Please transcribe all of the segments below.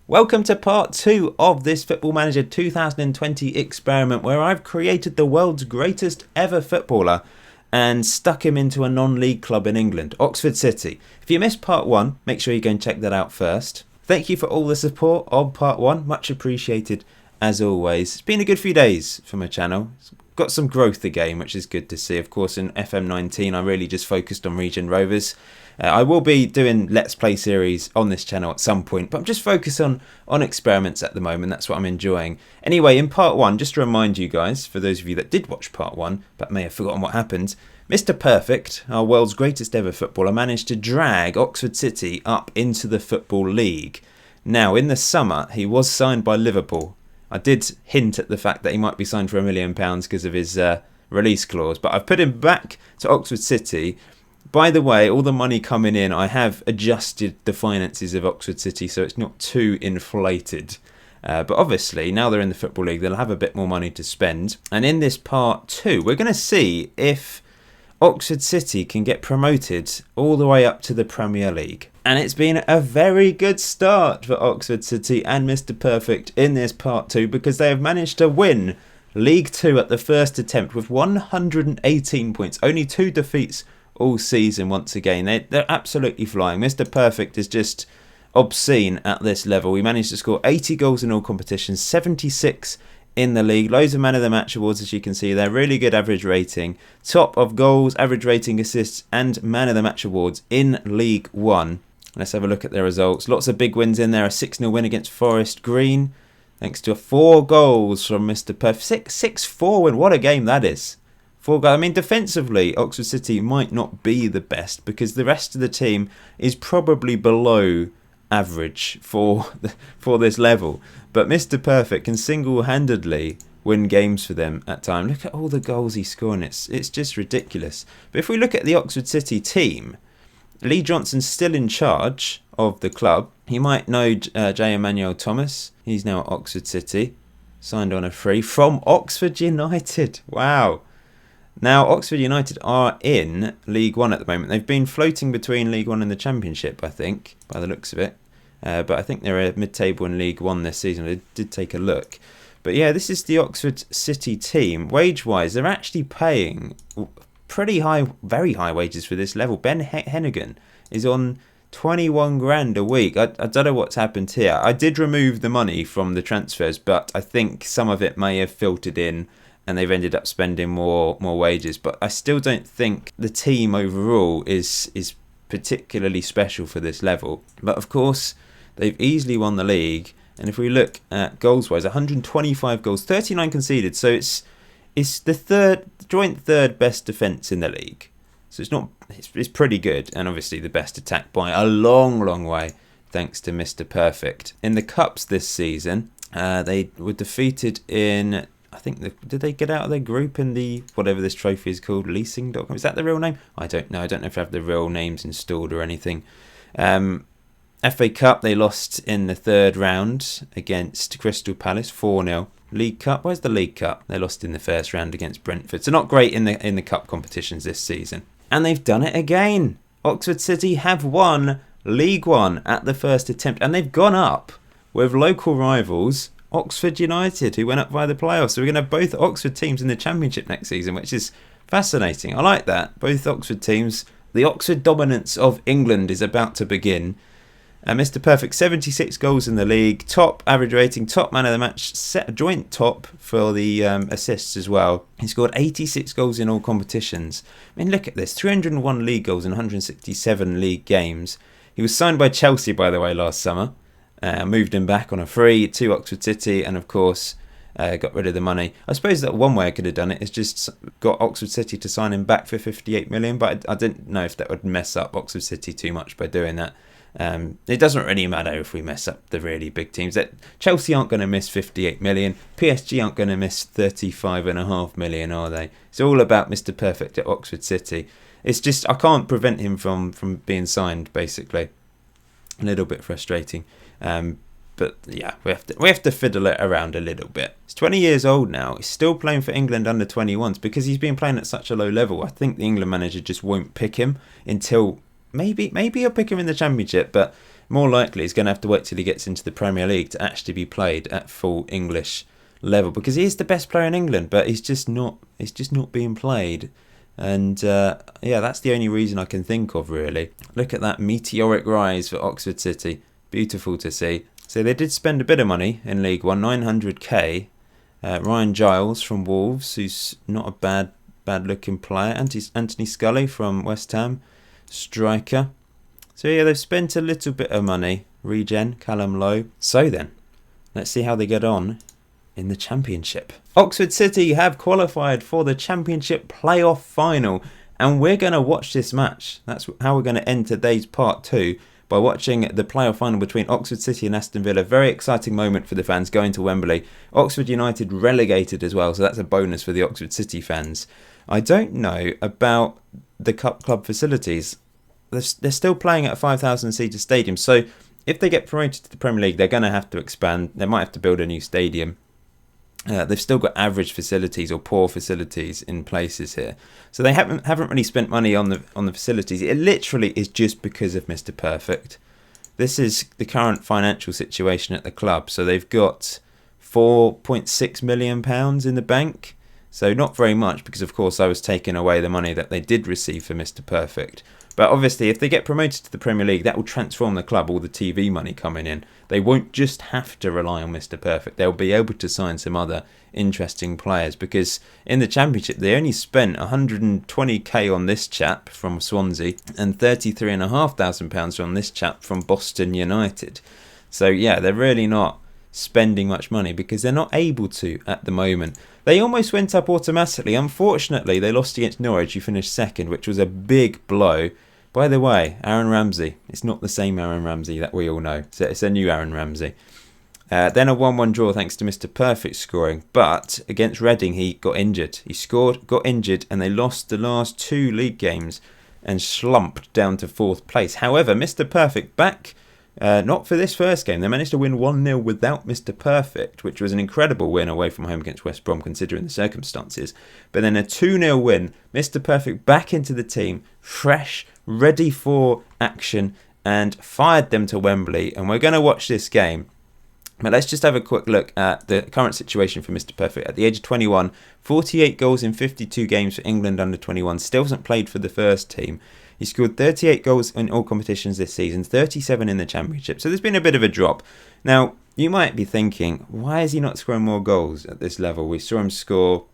Welcome to part 2 of this Football Manager 2020 experiment where I've created the world's greatest ever footballer and stuck him into a non-league club in England, Oxford City. If you missed part 1, make sure you go and check that out first. Thank you for all the support of part 1, much appreciated as always. It's been a good few days for my channel. It's got some growth again, which is good to see. Of course, in FM19 I really just focused on Region Rovers. I will be doing Let's Play series on this channel at some point, but I'm just focused on experiments at the moment. That's what I'm enjoying. Anyway, in part 1, just to remind you guys, for those of you that did watch part 1 but may have forgotten what happened, Mr. Perfect, our world's greatest ever footballer, managed to drag Oxford City up into the Football League. Now, in the summer, he was signed by Liverpool. I did hint at the fact that he might be signed for £1 million because of his release clause, but I've put him back to Oxford City. By the way, all the money coming in, I have adjusted the finances of Oxford City so it's not too inflated. But obviously, now they're in the Football League, they'll have a bit more money to spend. And in this part 2, we're going to see if Oxford City can get promoted all the way up to the Premier League. And it's been a very good start for Oxford City and Mr. Perfect in this part 2 because they have managed to win League 2 at the first attempt with 118 points. Only 2 defeats all season once again. They're absolutely flying. Mr. Perfect is just obscene at this level. We managed to score 80 goals in all competitions, 76 in the league. Loads of man of the match awards, as you can see there. Really good average rating. Top of goals, average rating, assists and man of the match awards in League 1. Let's have a look at their results. Lots of big wins in there. A 6-0 win against Forest Green, thanks to 4 goals from Mr. Perfect. 6-4 win. What a game that is. 4 goals. I mean, defensively, Oxford City might not be the best because the rest of the team is probably below average for this level. But Mr. Perfect can single-handedly win games for them at times. Look at all the goals he's scoring. It's just ridiculous. But if we look at the Oxford City team, Lee Johnson's still in charge of the club. You might know J. Emmanuel Thomas. He's now at Oxford City, signed on a free from Oxford United. Wow. Now, Oxford United are in League 1 at the moment. They've been floating between League 1 and the Championship, I think, by the looks of it. But I think they're mid-table in League 1 this season. I did take a look. But yeah, this is the Oxford City team. Wage-wise, they're actually paying pretty high, very high wages for this level. Ben Hennigan is on 21 grand a week. I don't know what's happened here. I did remove the money from the transfers, but I think some of it may have filtered in and they've ended up spending more wages. But I still don't think the team overall is particularly special for this level. But of course, they've easily won the league. And if we look at goals-wise, 125 goals, 39 conceded. So it's the joint third best defence in the league. So it's pretty good. And obviously the best attack by a long, long way, thanks to Mr. Perfect. In the Cups this season, they were defeated in... I think, did they get out of their group in the, whatever this trophy is called, leasing.com? Is that the real name? I don't know. I don't know if I have the real names installed or anything. FA Cup, they lost in the 3rd round against Crystal Palace, 4-0. League Cup, where's the League Cup? They lost in the 1st round against Brentford. So not great in the cup competitions this season. And they've done it again. Oxford City have won League 1 at the first attempt. And they've gone up with local rivals Oxford United, who went up via the playoffs. So we're going to have both Oxford teams in the Championship next season, which is fascinating. I like that. Both Oxford teams. The Oxford dominance of England is about to begin. Mr. Perfect, 76 goals in the league. Top average rating, top man of the match, joint top for the assists as well. He scored 86 goals in all competitions. I mean, look at this. 301 league goals in 167 league games. He was signed by Chelsea, by the way, last summer. Moved him back on a free to Oxford City and, of course, got rid of the money. I suppose that one way I could have done it is just got Oxford City to sign him back for 58 million, but I didn't know if that would mess up Oxford City too much by doing that. It doesn't really matter if we mess up the really big teams. Chelsea aren't going to miss 58 million. PSG aren't going to miss 35.5 million, are they? It's all about Mr. Perfect at Oxford City. It's just, I can't prevent him from being signed, basically. A little bit frustrating. But yeah, we have to fiddle it around a little bit. He's 20 years old now. He's still playing for England under 21s because he's been playing at such a low level. I think the England manager just won't pick him until maybe he'll pick him in the Championship, but more likely he's going to have to wait till he gets into the Premier League to actually be played at full English level, because he is the best player in England, but he's just not being played. And that's the only reason I can think of, really. Look at that meteoric rise for Oxford City. Beautiful to see. So they did spend a bit of money in League One, 900k. Ryan Giles from Wolves, who's not a bad looking player. Anthony Scully from West Ham, striker. So yeah, they've spent a little bit of money. Regen, Callum Lowe. So then, let's see how they get on in the Championship. Oxford City have qualified for the Championship playoff final, and we're going to watch this match. That's how we're going to end today's part 2, by watching the playoff final between Oxford City and Aston Villa. Very exciting moment for the fans going to Wembley. Oxford United relegated as well, so that's a bonus for the Oxford City fans. I don't know about the club facilities. They're still playing at a 5,000-seater stadium, so if they get promoted to the Premier League, they're going to have to expand. They might have to build a new stadium. They've still got average facilities or poor facilities in places here, so they haven't really spent money on the facilities. It literally is just because of Mr. Perfect. This is the current financial situation at the club. So they've got £4.6 million in the bank. So not very much, because of course I was taking away the money that they did receive for Mr. Perfect. But obviously if they get promoted to the Premier League, that will transform the club, all the TV money coming in. They won't just have to rely on Mr. Perfect. They'll be able to sign some other interesting players, because in the Championship they only spent 120k on this chap from Swansea and £33,500 on this chap from Boston United. So yeah, they're really not spending much money because they're not able to at the moment. They almost went up automatically. Unfortunately, they lost against Norwich, who finished second, which was a big blow. By the way, Aaron Ramsey. It's not the same Aaron Ramsey that we all know. So it's a new Aaron Ramsey. Then a 1-1 draw thanks to Mr. Perfect scoring. But against Reading, he got injured. He scored, got injured, and they lost the last 2 league games and slumped down to 4th place. However, Mr. Perfect back. Not for this first game. They managed to win 1-0 without Mr. Perfect, which was an incredible win away from home against West Brom, considering the circumstances. But then a 2-0 win. Mr. Perfect back into the team, fresh, ready for action, and fired them to Wembley. And we're going to watch this game. But let's just have a quick look at the current situation for Mr. Perfect. At the age of 21, 48 goals in 52 games for England under 21. Still hasn't played for the first team. He scored 38 goals in all competitions this season, 37 in the Championship. So there's been a bit of a drop. Now, you might be thinking, why is he not scoring more goals at this level? We saw him score,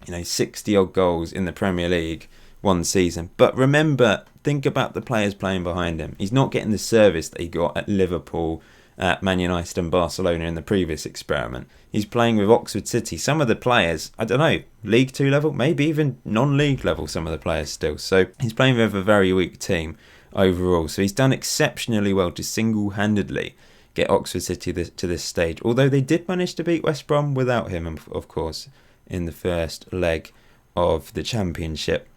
60-odd goals in the Premier League one season. But remember, think about the players playing behind him. He's not getting the service that he got at Liverpool, at Man United and Barcelona in the previous experiment. He's playing with Oxford City. Some of the players, I don't know, League 2 level, maybe even non-league level, some of the players still. So he's playing with a very weak team overall. So he's done exceptionally well to single-handedly get Oxford City to this stage. Although they did manage to beat West Brom without him, of course, in the first leg of the Championship.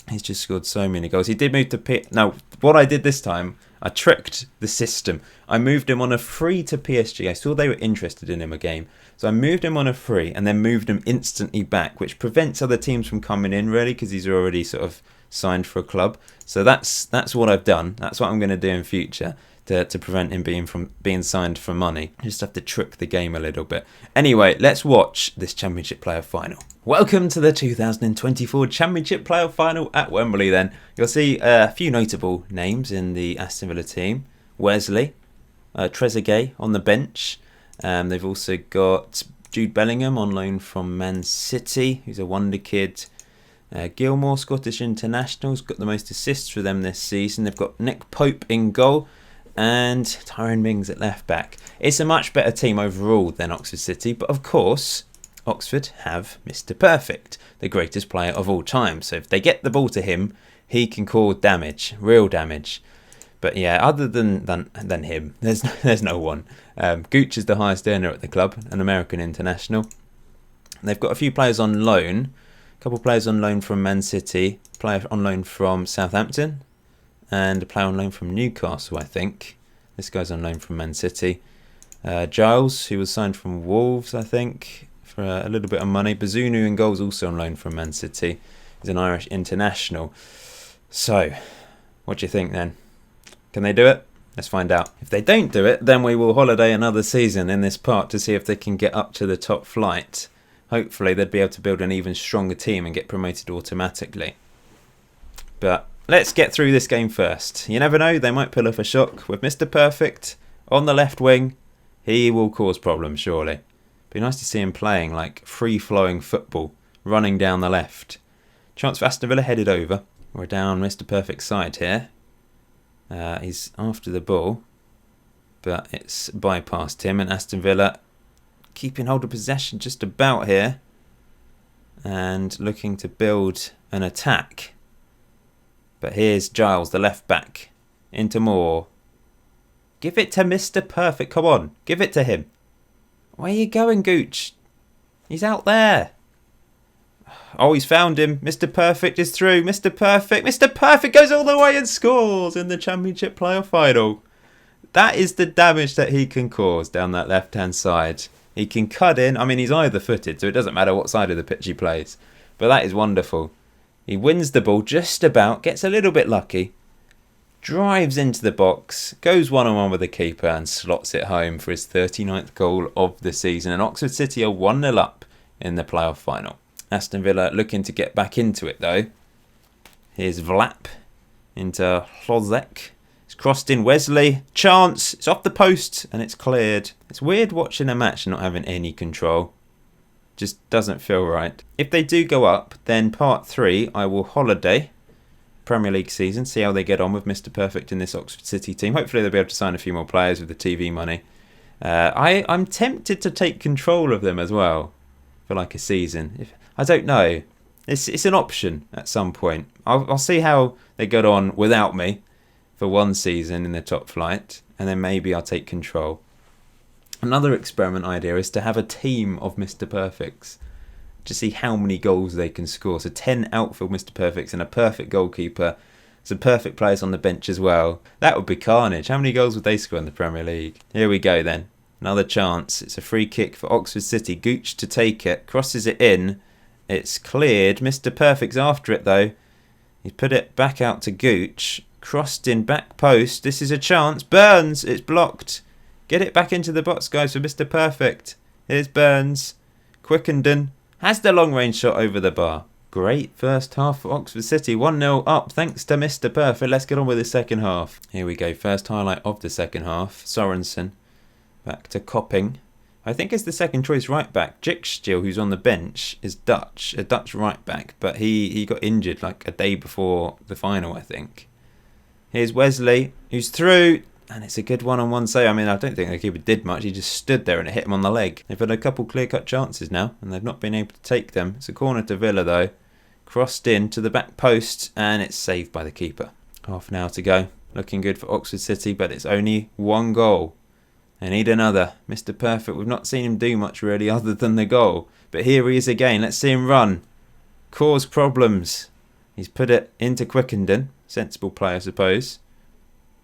He's just scored so many goals. He did move to Now, what I did this time, I tricked the system. I moved him on a free to PSG. I saw they were interested in him a game. So I moved him on a free and then moved him instantly back, which prevents other teams from coming in, really, because he's already sort of signed for a club. So that's what I've done. That's what I'm going to do in future to prevent him being signed for money. Just have to trick the game a little bit. Anyway, let's watch this Championship playoff final. Welcome to the 2024 Championship playoff final at Wembley then. You'll see a few notable names in the Aston Villa team. Wesley, Trezeguet on the bench. They've also got Jude Bellingham on loan from Man City, who's a wonder kid. Gilmour, Scottish internationals, got the most assists for them this season. They've got Nick Pope in goal and Tyrone Mings at left back. It's a much better team overall than Oxford City, but of course Oxford have Mr. Perfect, the greatest player of all time. So if they get the ball to him, he can cause damage, real damage. But yeah, other than him, there's no one. Gooch is the highest earner at the club, an American international. They've got a few players on loan. A couple of players on loan from Man City, a player on loan from Southampton, and a player on loan from Newcastle, I think. This guy's on loan from Man City. Giles, who was signed from Wolves, I think, for a little bit of money. Bazunu in goals, also on loan from Man City. He's an Irish international. So, what do you think then? Can they do it? Let's find out. If they don't do it, then we will holiday another season in this part to see if they can get up to the top flight. Hopefully they'd be able to build an even stronger team and get promoted automatically. But let's get through this game first. You never know, they might pull off a shock. With Mr. Perfect on the left wing, he will cause problems, surely. Be nice to see him playing like free-flowing football, running down the left. Chance for Aston Villa headed over. We're down Mr. Perfect's side here. He's after the ball, but it's bypassed him, and Aston Villa keeping hold of possession just about here and looking to build an attack. But here's Giles, the left back, into Moore. Give it to Mr. Perfect. Come on, give it to him. Where are you going, Gooch? He's out there. Oh, he's found him. Mr. Perfect is through. Mr. Perfect. Mr. Perfect goes all the way and scores in the Championship playoff final. That is the damage that he can cause down that left-hand side. He can cut in. I mean, he's either-footed, so it doesn't matter what side of the pitch he plays. But that is wonderful. He wins the ball just about, gets a little bit lucky, drives into the box, goes one-on-one with the keeper and slots it home for his 39th goal of the season. And Oxford City are 1-0 up in the playoff final. Aston Villa looking to get back into it though. Here's Vlap into Hlozek. It's crossed in Wesley. Chance. It's off the post and it's cleared. It's weird watching a match and not having any control. Just doesn't feel right. If they do go up, then part 3 I will holiday Premier League season. See how they get on with Mr. Perfect in this Oxford City team. Hopefully they'll be able to sign a few more players with the TV money. I'm tempted to take control of them as well for like a season. I don't know. It's an option at some point. I'll see how they get on without me for one season in the top flight, and then maybe I'll take control. Another experiment idea is to have a team of Mr. Perfects to see how many goals they can score. So 10 outfield Mr. Perfects and a perfect goalkeeper. Some perfect players on the bench as well. That would be carnage. How many goals would they score in the Premier League? Here we go then. Another chance. It's a free kick for Oxford City. Gooch to take it. Crosses it in. It's cleared. Mr. Perfect's after it though. He's put it back out to Gooch. Crossed in back post. This is a chance. Burns. It's blocked. Get it back into the box, guys, for Mr. Perfect. Here's Burns. Quickenden has the long range shot over the bar. Great first half for Oxford City. 1-0 up thanks to Mr. Perfect. Let's get on with the second half. Here we go. First highlight of the second half. Sorensen back to Copping. I think it's the second choice right back. Jikstil, who's on the bench, is Dutch, a Dutch right back, but he got injured like a day before the final, I think. Here's Wesley, who's through, and it's a good one-on-one save. I mean, I don't think the keeper did much. He just stood there and it hit him on the leg. They've had a couple clear-cut chances now, and they've not been able to take them. It's a corner to Villa, though. Crossed in to the back post, and it's saved by the keeper. Half an hour to go. Looking good for Oxford City, but it's only one goal. They need another. Mr. Perfect, we've not seen him do much really other than the goal. But here he is again. Let's see him run. Cause problems. He's put it into Quickenden. Sensible play, I suppose.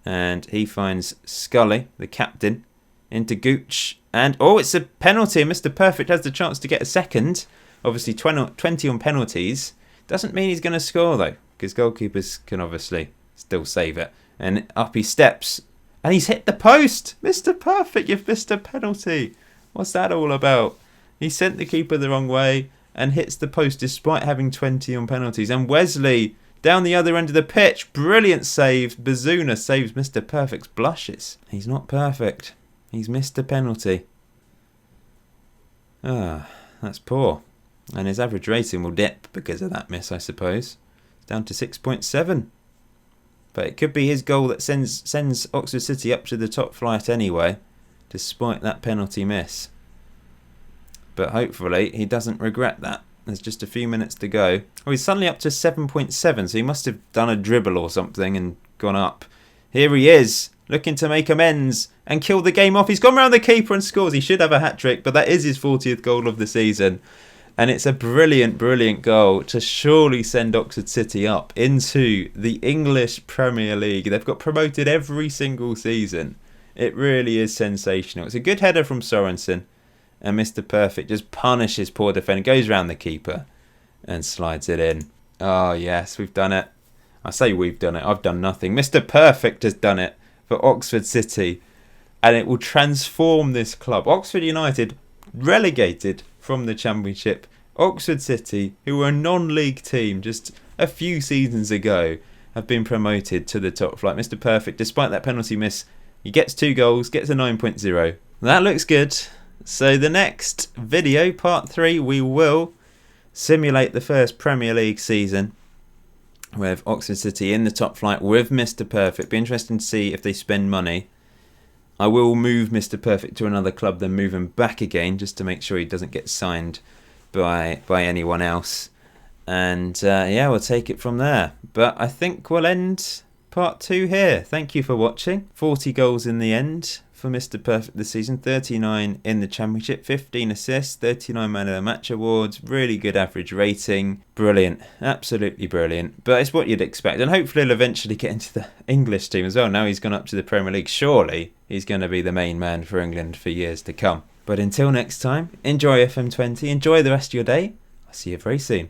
And he finds Scully, the captain, into Gooch. And, oh, it's a penalty. Mr. Perfect has the chance to get a second. Obviously, 20 on penalties. Doesn't mean he's going to score, though. Because goalkeepers can obviously still save it. And up he steps. And he's hit the post. Mr. Perfect, you've missed a penalty. What's that all about? He sent the keeper the wrong way and hits the post despite having 20 on penalties. And Wesley down the other end of the pitch. Brilliant save. Bazuna saves Mr. Perfect's blushes. He's not perfect. He's missed a penalty. That's poor. And his average rating will dip because of that miss, I suppose. It's down to 6.7. But it could be his goal that sends Oxford City up to the top flight anyway, despite that penalty miss. But hopefully he doesn't regret that. There's just a few minutes to go. Oh, he's suddenly up to 7.7, so he must have done a dribble or something and gone up. Here he is, looking to make amends and kill the game off. He's gone round the keeper and scores. He should have a hat-trick, but that is his 40th goal of the season. And it's a brilliant, brilliant goal to surely send Oxford City up into the English Premier League. They've got promoted every single season. It really is sensational. It's a good header from Sorensen. And Mr. Perfect just punishes poor defender. Goes round the keeper and slides it in. Oh, yes, we've done it. I say we've done it. I've done nothing. Mr. Perfect has done it for Oxford City, and it will transform this club. Oxford United relegated from the Championship. Oxford City, who were a non-league team just a few seasons ago, have been promoted to the top flight. Mr. Perfect, despite that penalty miss, he gets 2 goals, gets a 9.0. That looks good. So the next video, part 3, we will simulate the first Premier League season with Oxford City in the top flight with Mr. Perfect. Be interesting to see if they spend money. I will move Mr. Perfect to another club, then move him back again, just to make sure he doesn't get signed by anyone else. And yeah, we'll take it from there. But I think we'll end part 2 here. Thank you for watching. 40 goals in the end for Mr. Perfect this season. 39 in the Championship. 15 assists. 39 Man of the Match awards. Really good average rating. Brilliant. Absolutely brilliant. But it's what you'd expect. And hopefully he'll eventually get into the English team as well. Now he's gone up to the Premier League. Surely he's going to be the main man for England for years to come. But until next time, enjoy FM20. Enjoy the rest of your day. I'll see you very soon.